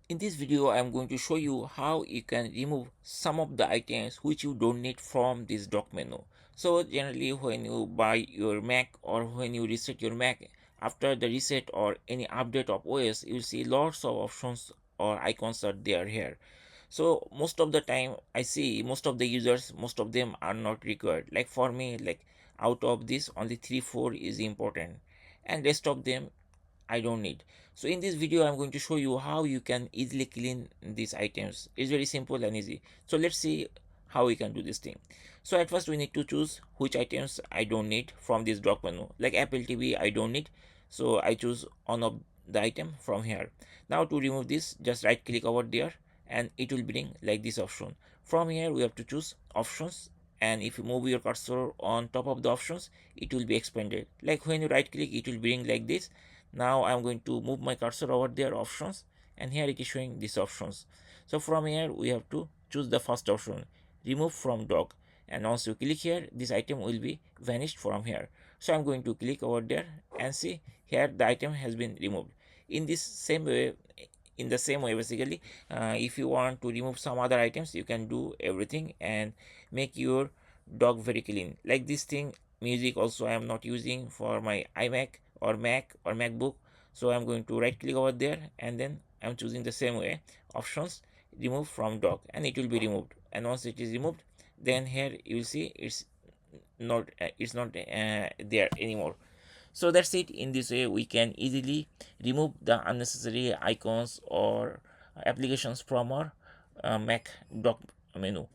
In this video, I am going to show you how you can remove some of the items which you don't need from this dock menu. So generally when you buy your Mac or when you reset your Mac, after the reset or any update of OS, you will see lots of options or icons are there here. So most of the time I see most of the users, most of them are not required. Like for me, like out of this only 3 4 is important, and rest of them I don't need. So in this video I'm going to show you how you can easily clean these items. It's very simple and easy. So let's see how we can do this thing. So at first we need to choose which items I don't need from this drop menu. Like Apple TV I don't need, so I choose one of the item from here. Now to remove this, just right click over there and it will bring like this option. From here we have to choose options, and if you move your cursor on top of the options, it will be expanded. Like when you right click, it will bring like this. Now I'm going to move my cursor over there, options, and here it is showing these options. So from here we have to choose the first option, remove from dock, and once you click here, this item will be vanished from here. So I'm going to click over there and see here the item has been removed. In this same way, in the same way basically, if you want to remove some other items, you can do everything and make your dock very clean. Like this thing, music also I am not using for my iMac or Mac or MacBook. So I'm going to right click over there and then I'm choosing the same way, options, remove from dock, and it will be removed. And once it is removed, then here you will see it's not there anymore. So that's it. In this way we can easily remove the unnecessary icons or applications from our Mac dock menu.